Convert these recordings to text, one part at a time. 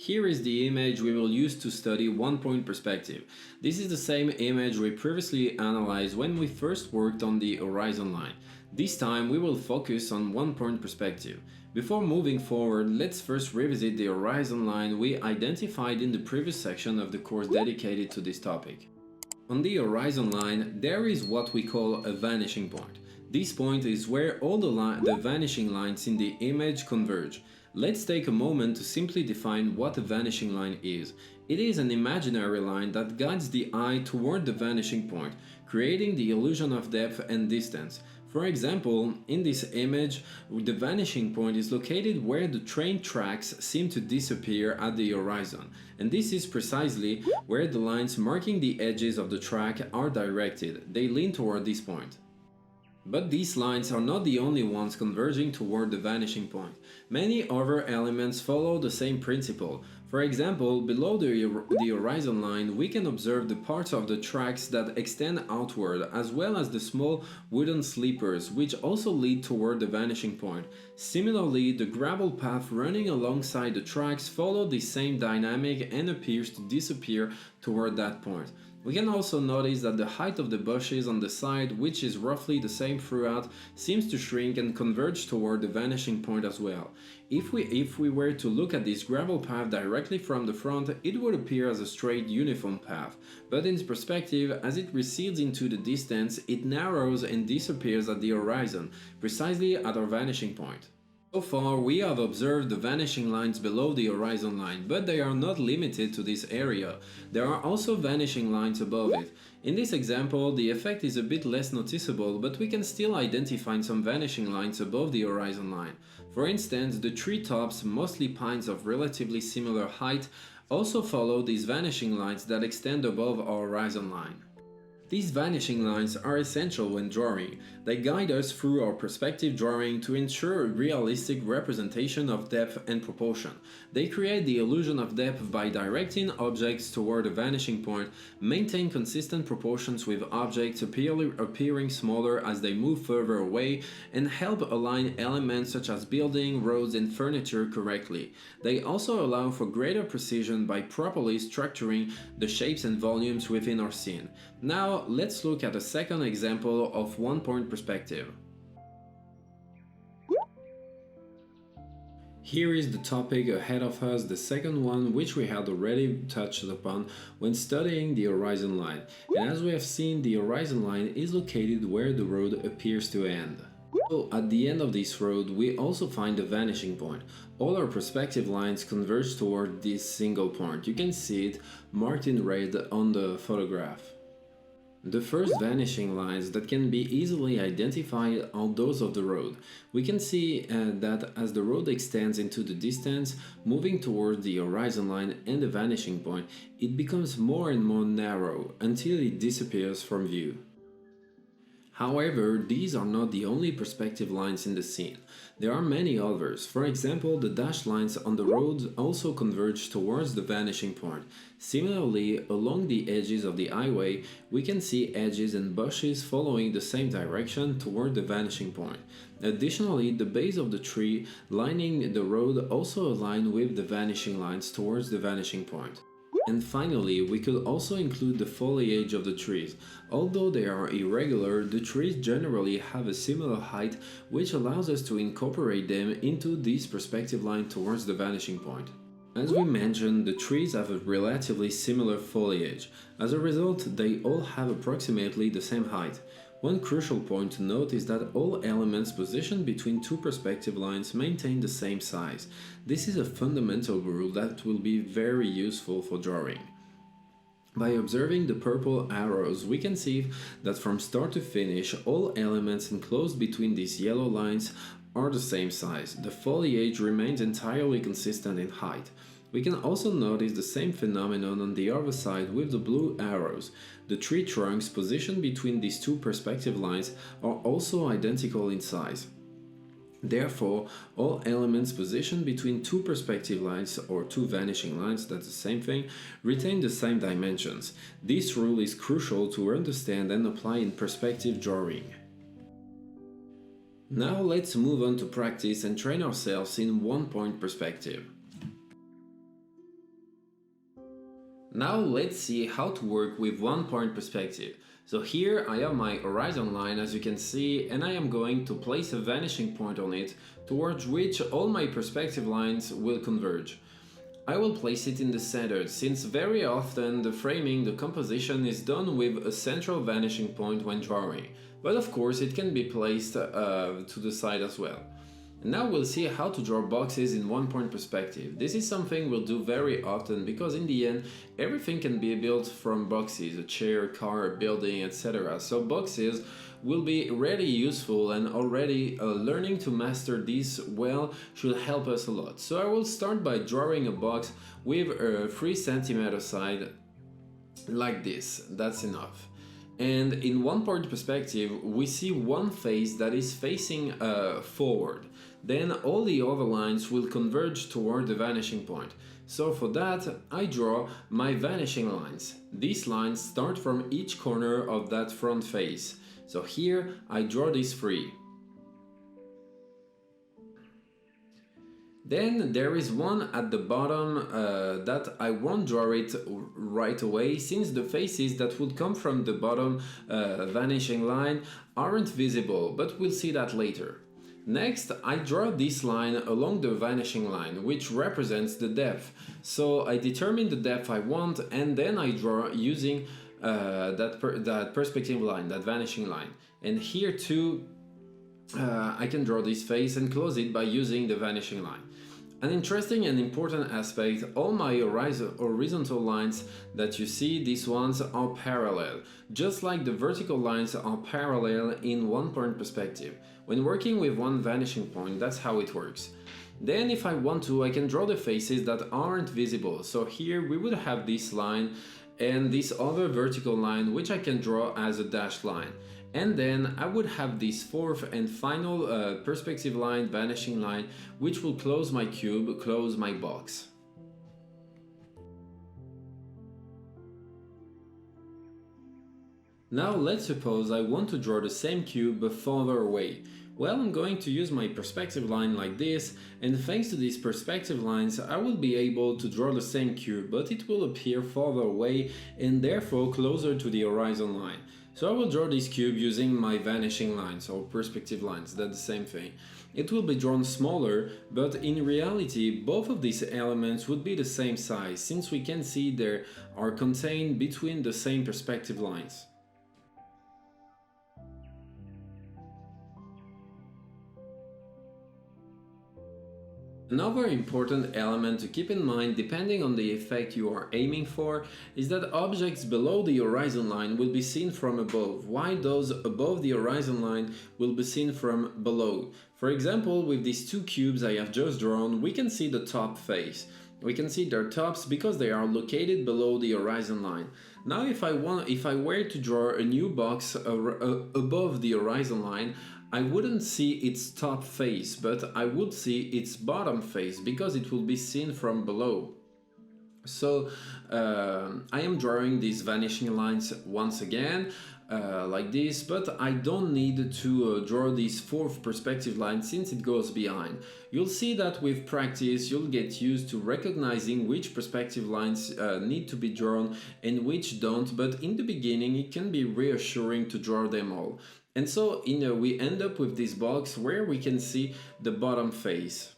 Here is the image we will use to study one-point perspective. This is the same image we previously analyzed when we first worked on the horizon line. This time we will focus on one-point perspective. Before moving forward, let's first revisit the horizon line we identified in the previous section of the course dedicated to this topic. On the horizon line, there is what we call a vanishing point. This point is where all the vanishing lines in the image converge. Let's take a moment to simply define what a vanishing line is. It is an imaginary line that guides the eye toward the vanishing point, creating the illusion of depth and distance. For example, in this image, the vanishing point is located where the train tracks seem to disappear at the horizon, and this is precisely where the lines marking the edges of the track are directed. They lean toward this point. But these lines are not the only ones converging toward the vanishing point. Many other elements follow the same principle. For example, below the horizon line, we can observe the parts of the tracks that extend outward, as well as the small wooden sleepers, which also lead toward the vanishing point. Similarly, the gravel path running alongside the tracks follow the same dynamic and appears to disappear toward that point. We can also notice that the height of the bushes on the side, which is roughly the same throughout, seems to shrink and converge toward the vanishing point as well. If we were to look at this gravel path directly from the front, it would appear as a straight, uniform path. But in perspective, as it recedes into the distance, it narrows and disappears at the horizon, precisely at our vanishing point. So far, we have observed the vanishing lines below the horizon line, but they are not limited to this area. There are also vanishing lines above it. In this example, the effect is a bit less noticeable, but we can still identify some vanishing lines above the horizon line. For instance, the tree tops, mostly pines of relatively similar height, also follow these vanishing lines that extend above our horizon line. These vanishing lines are essential when drawing. They guide us through our perspective drawing to ensure a realistic representation of depth and proportion. They create the illusion of depth by directing objects toward a vanishing point, maintain consistent proportions with objects appearing smaller as they move further away, and help align elements such as buildings, roads, and furniture correctly. They also allow for greater precision by properly structuring the shapes and volumes within our scene. Now, let's look at a second example of one-point perspective. Here is the topic ahead of us, the second one which we had already touched upon when studying the horizon line. And as we have seen, the horizon line is located where the road appears to end. So at the end of this road, we also find the vanishing point. All our perspective lines converge toward this single point. You can see it marked in red on the photograph. The first vanishing lines that can be easily identified are those of the road. We can see that as the road extends into the distance, moving toward the horizon line and the vanishing point, it becomes more and more narrow until it disappears from view. However, these are not the only perspective lines in the scene. There are many others. For example, the dashed lines on the road also converge towards the vanishing point. Similarly, along the edges of the highway, we can see edges and bushes following the same direction toward the vanishing point. Additionally, the base of the tree lining the road also align with the vanishing lines towards the vanishing point. And finally, we could also include the foliage of the trees. Although they are irregular, the trees generally have a similar height, which allows us to incorporate them into this perspective line towards the vanishing point. As we mentioned, the trees have a relatively similar foliage. As a result, they all have approximately the same height. One crucial point to note is that all elements positioned between two perspective lines maintain the same size. This is a fundamental rule that will be very useful for drawing. By observing the purple arrows, we can see that from start to finish, all elements enclosed between these yellow lines are the same size. The foliage remains entirely consistent in height. We can also notice the same phenomenon on the other side with the blue arrows. The tree trunks positioned between these two perspective lines are also identical in size. Therefore, all elements positioned between two perspective lines or two vanishing lines, that's the same thing, retain the same dimensions. This rule is crucial to understand and apply in perspective drawing. Now let's move on to practice and train ourselves in one-point perspective. Now let's see how to work with one-point perspective. So here I have my horizon line, as you can see, and I am going to place a vanishing point on it towards which all my perspective lines will converge. I will place it in the center, since very often the framing, the composition is done with a central vanishing point when drawing, but of course it can be placed to the side as well. Now we'll see how to draw boxes in one-point perspective. This is something we'll do very often because in the end everything can be built from boxes, a chair, car, a building, etc. So boxes will be really useful, and already learning to master this well should help us a lot. So I will start by drawing a box with a 3 cm side like this. That's enough. And in one-point perspective we see one face that is facing forward. Then all the other lines will converge toward the vanishing point. So for that I draw my vanishing lines. These lines start from each corner of that front face. So here I draw these 3. Then there is one at the bottom that I won't draw it right away, since the faces that would come from the bottom vanishing line aren't visible, but we'll see that later. Next, I draw this line along the vanishing line, which represents the depth. So I determine the depth I want, and then I draw using that perspective line, that vanishing line. And here too, I can draw this face and close it by using the vanishing line. An interesting and important aspect, all my horizontal lines that you see, these ones are parallel, just like the vertical lines are parallel in one-point perspective. When working with one vanishing point, that's how it works. Then if I want to, I can draw the faces that aren't visible. So here we would have this line and this other vertical line, which I can draw as a dashed line. And then I would have this fourth and final perspective line, vanishing line, which will close my cube, close my box. Now let's suppose I want to draw the same cube but farther away. Well, I'm going to use my perspective line like this, and thanks to these perspective lines I will be able to draw the same cube, but it will appear farther away and therefore closer to the horizon line. So I will draw this cube using my vanishing lines or perspective lines, that's the same thing. It will be drawn smaller, but in reality both of these elements would be the same size, since we can see they are contained between the same perspective lines. Another important element to keep in mind, depending on the effect you are aiming for, is that objects below the horizon line will be seen from above, while those above the horizon line will be seen from below. For example, with these 2 cubes I have just drawn, we can see the top face. We can see their tops because they are located below the horizon line. Now if I were to draw a new box above the horizon line, I wouldn't see its top face, but I would see its bottom face because it will be seen from below. So I am drawing these vanishing lines once again, like this, but I don't need to draw this 4th perspective line since it goes behind. You'll see that with practice you'll get used to recognizing which perspective lines need to be drawn and which don't, but in the beginning it can be reassuring to draw them all. And so, we end up with this box where we can see the bottom face.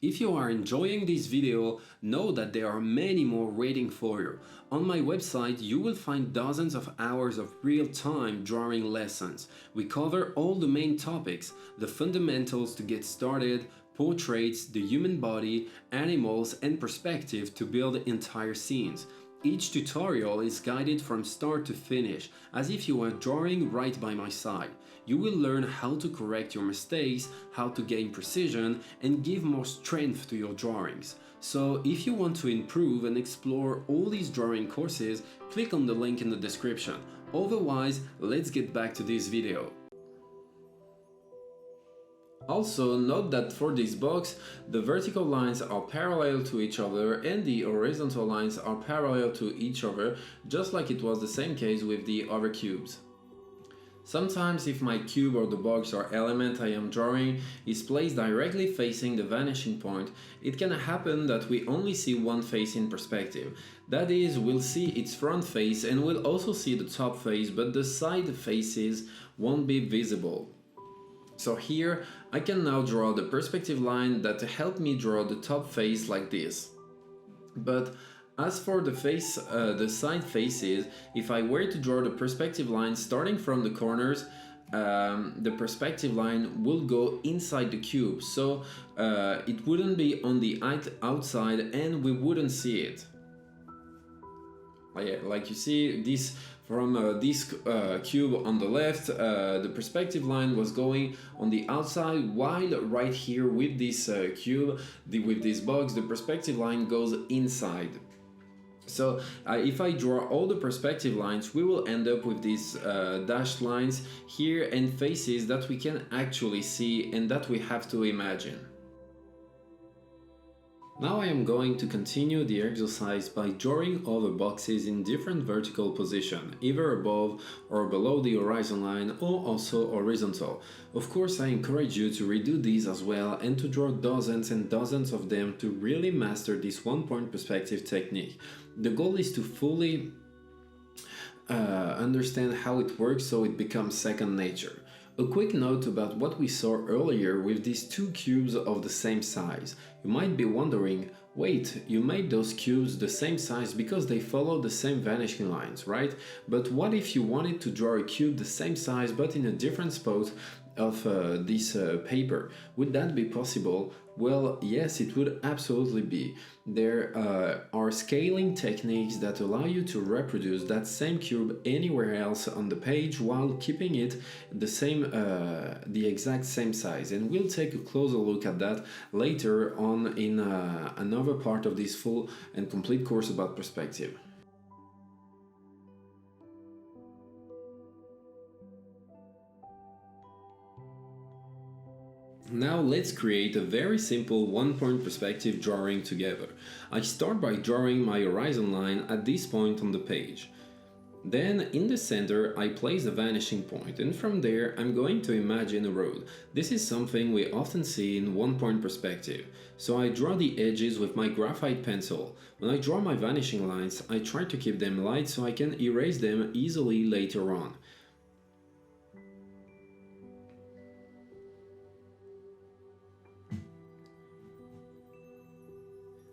If you are enjoying this video, know that there are many more waiting for you. On my website you will find dozens of hours of real-time drawing lessons. We cover all the main topics, the fundamentals to get started, portraits, the human body, animals and perspective to build entire scenes. Each tutorial is guided from start to finish, as if you were drawing right by my side. You will learn how to correct your mistakes, how to gain precision, and give more strength to your drawings. So if you want to improve and explore all these drawing courses, click on the link in the description. Otherwise, let's get back to this video. Also, note that for this box, the vertical lines are parallel to each other and the horizontal lines are parallel to each other, just like it was the same case with the other cubes. Sometimes if my cube or the box or element I am drawing is placed directly facing the vanishing point, it can happen that we only see one face in perspective. That is, we'll see its front face and we'll also see the top face, but the side faces won't be visible. So here I can now draw the perspective line that help me draw the top face like this. But as for the side faces, if I were to draw the perspective line starting from the corners, the perspective line will go inside the cube, so it wouldn't be on the outside and we wouldn't see it. Like you see, this from this cube on the left, the perspective line was going on the outside, while right here with this cube, with this box, the perspective line goes inside. So if I draw all the perspective lines, we will end up with these dashed lines here and faces that we can actually see and that we have to imagine. Now I am going to continue the exercise by drawing all the boxes in different vertical position, either above or below the horizon line or also horizontal. Of course, I encourage you to redo these as well and to draw dozens and dozens of them to really master this one-point perspective technique. The goal is to fully understand how it works so it becomes second nature. A quick note about what we saw earlier with these two cubes of the same size. You might be wondering, wait, you made those cubes the same size because they follow the same vanishing lines, right? But what if you wanted to draw a cube the same size but in a different spot of this paper? Would that be possible? Well, yes, it would absolutely be. There are scaling techniques that allow you to reproduce that same cube anywhere else on the page while keeping it the exact same size. And we'll take a closer look at that later on in another part of this full and complete course about perspective. Now let's create a very simple one-point perspective drawing together. I start by drawing my horizon line at this point on the page. Then in the center I place a vanishing point, and from there I'm going to imagine a road. This is something we often see in one-point perspective. So I draw the edges with my graphite pencil. When I draw my vanishing lines, I try to keep them light so I can erase them easily later on.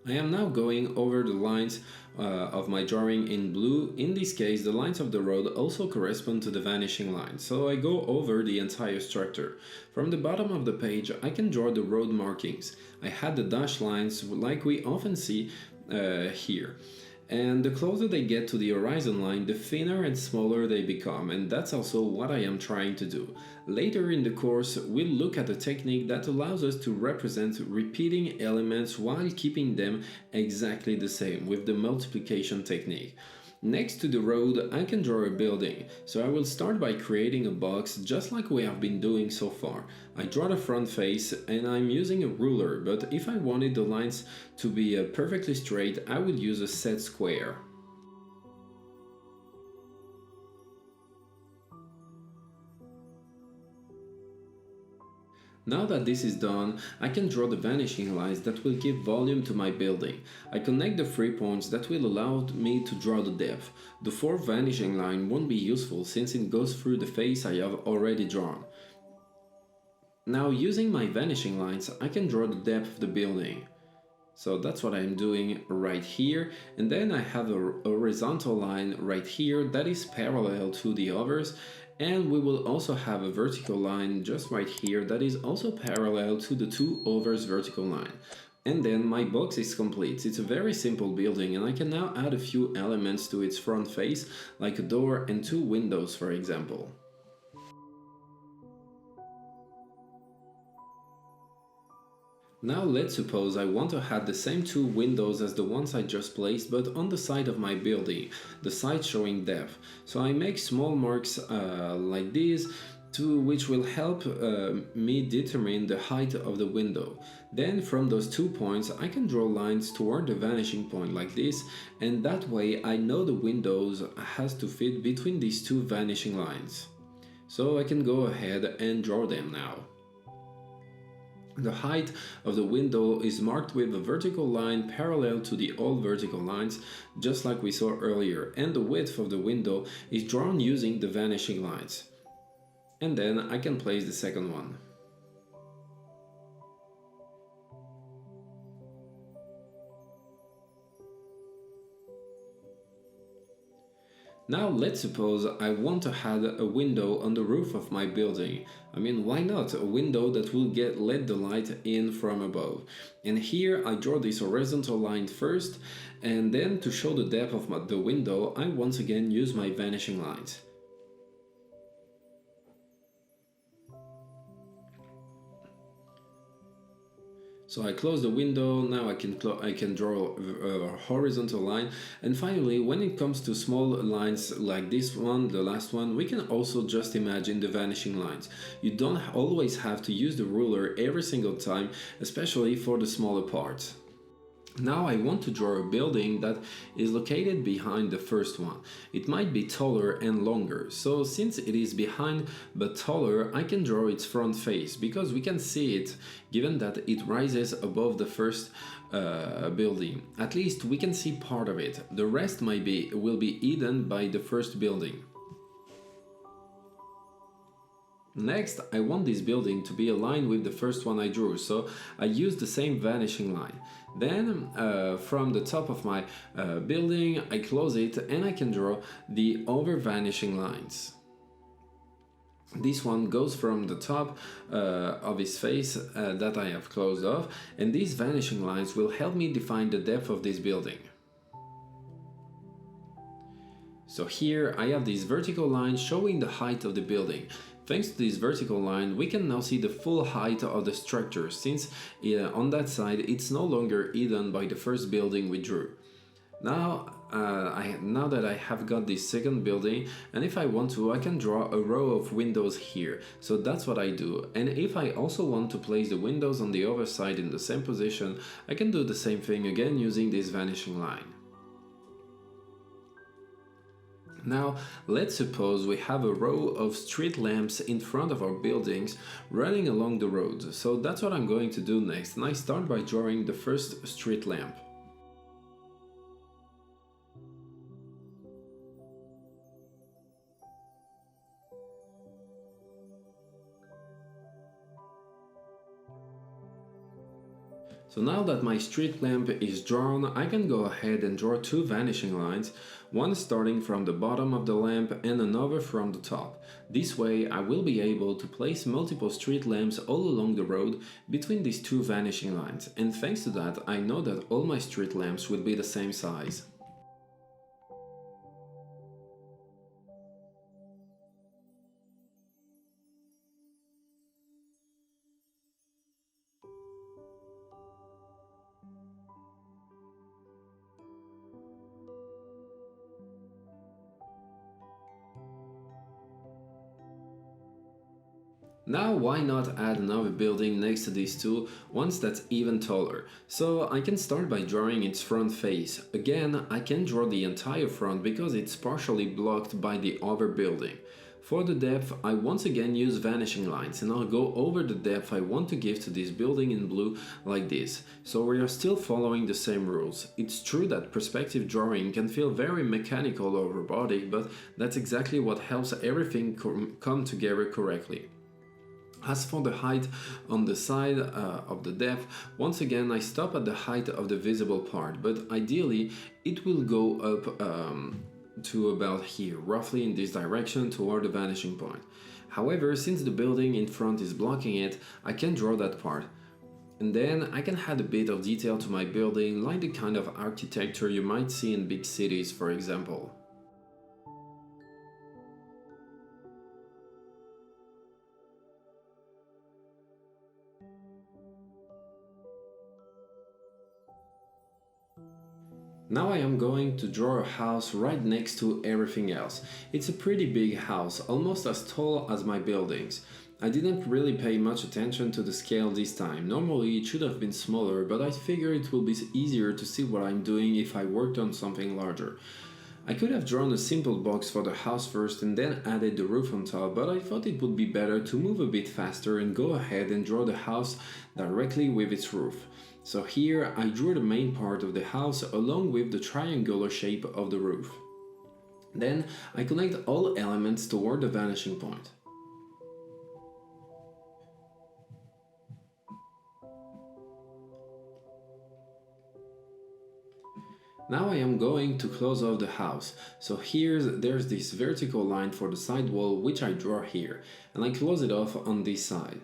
I am now going over the lines of my drawing in blue. In this case, the lines of the road also correspond to the vanishing line, so I go over the entire structure. From the bottom of the page, I can draw the road markings. I had the dashed lines like we often see here. And the closer they get to the horizon line, the thinner and smaller they become, and that's also what I am trying to do. Later in the course, we'll look at a technique that allows us to represent repeating elements while keeping them exactly the same with the multiplication technique. Next to the road, I can draw a building, so I will start by creating a box just like we have been doing so far. I draw the front face and I'm using a ruler, but if I wanted the lines to be perfectly straight, I would use a set square. Now that this is done, I can draw the vanishing lines that will give volume to my building. I connect the 3 points that will allow me to draw the depth. The fourth vanishing line won't be useful since it goes through the face I have already drawn. Now, using my vanishing lines, I can draw the depth of the building. So that's what I'm doing right here, and then I have a horizontal line right here that is parallel to the others, and we will also have a vertical line just right here that is also parallel to the two others vertical line. And then my box is complete. It's a very simple building and I can now add a few elements to its front face, like a door and 2 windows for example. Now let's suppose I want to have the same 2 windows as the ones I just placed, but on the side of my building, the side showing depth. So I make small marks like these, which will help me determine the height of the window. Then from those 2 points I can draw lines toward the vanishing point like this, and that way I know the windows has to fit between these 2 vanishing lines. So I can go ahead and draw them now. The height of the window is marked with a vertical line parallel to the all vertical lines, just like we saw earlier, and the width of the window is drawn using the vanishing lines. And then I can place the second one. Now let's suppose I want to add a window on the roof of my building. I mean, why not? A window that will let the light in from above. And here I draw this horizontal line first, and then to show the depth of the window, I once again use my vanishing lines. So I close the window, now I can draw a horizontal line, and finally when it comes to small lines like this one, the last one, we can also just imagine the vanishing lines. You don't always have to use the ruler every single time, especially for the smaller parts. Now I want to draw a building that is located behind the first one. It might be taller and longer, so since it is behind but taller, I can draw its front face because we can see it given that it rises above the first building. At least we can see part of it. The rest will be hidden by the first building. Next, I want this building to be aligned with the first one I drew, so I use the same vanishing line. Then, from the top of my building, I close it and I can draw the other vanishing lines. This one goes from the top of his face that I have closed off, and these vanishing lines will help me define the depth of this building. So here I have this vertical line showing the height of the building. Thanks to this vertical line, we can now see the full height of the structure, since on that side it's no longer hidden by the first building we drew. Now that I have got this second building, and if I want to, I can draw a row of windows here. So that's what I do. And if I also want to place the windows on the other side in the same position, I can do the same thing again using this vanishing line. Now, let's suppose we have a row of street lamps in front of our buildings running along the road. So that's what I'm going to do next, and I start by drawing the first street lamp. So now that my street lamp is drawn, I can go ahead and draw two vanishing lines, one starting from the bottom of the lamp and another from the top. This way I will be able to place multiple street lamps all along the road between these two vanishing lines, and thanks to that I know that all my street lamps will be the same size. Now why not add another building next to these two, once that's even taller? So I can start by drawing its front face. Again, I can draw the entire front because it's partially blocked by the other building. For the depth, I once again use vanishing lines, and I'll go over the depth I want to give to this building in blue like this. So we are still following the same rules. It's true that perspective drawing can feel very mechanical or robotic, but that's exactly what helps everything come together correctly. As for the height on the side of the depth, once again I stop at the height of the visible part, but ideally it will go up to about here, roughly in this direction toward the vanishing point. However, since the building in front is blocking it, I can draw that part. And then I can add a bit of detail to my building, like the kind of architecture you might see in big cities, for example. Now I am going to draw a house right next to everything else. It's a pretty big house, almost as tall as my buildings. I didn't really pay much attention to the scale this time. Normally it should have been smaller, but I figure it will be easier to see what I'm doing if I worked on something larger. I could have drawn a simple box for the house first and then added the roof on top, but I thought it would be better to move a bit faster and go ahead and draw the house directly with its roof. So here I drew the main part of the house along with the triangular shape of the roof. Then I connect all elements toward the vanishing point. Now I am going to close off the house, so there's this vertical line for the side wall which I draw here, and I close it off on this side.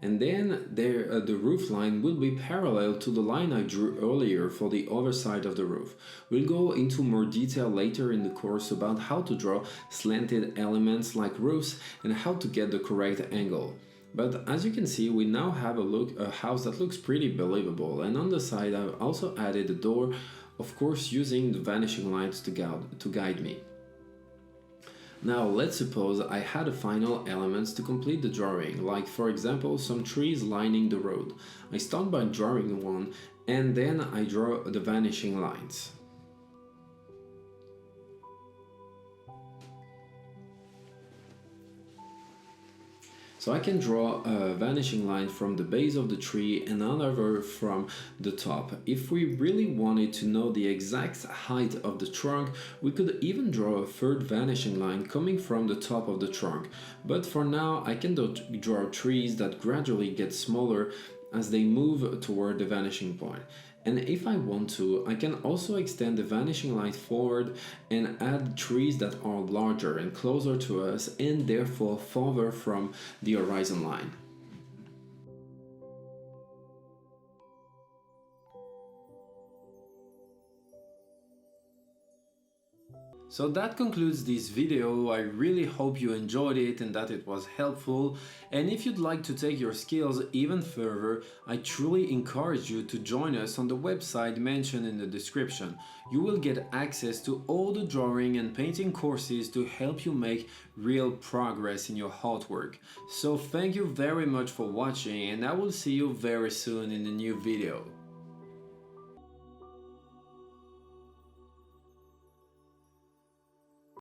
And then the roof line will be parallel to the line I drew earlier for the other side of the roof. We'll go into more detail later in the course about how to draw slanted elements like roofs and how to get the correct angle. But as you can see, we now have a house that looks pretty believable, and on the side I've also added a door, of course using the vanishing lines to guide me. Now let's suppose I had a final elements to complete the drawing, like for example some trees lining the road. I start by drawing one and then I draw the vanishing lines. So I can draw a vanishing line from the base of the tree and another from the top. If we really wanted to know the exact height of the trunk, we could even draw a third vanishing line coming from the top of the trunk. But for now, I can draw trees that gradually get smaller as they move toward the vanishing point. And if I want to, I can also extend the vanishing line forward and add trees that are larger and closer to us and therefore farther from the horizon line. So that concludes this video. I really hope you enjoyed it and that it was helpful. And if you'd like to take your skills even further, I truly encourage you to join us on the website mentioned in the description. You will get access to all the drawing and painting courses to help you make real progress in your artwork. So thank you very much for watching, and I will see you very soon in a new video.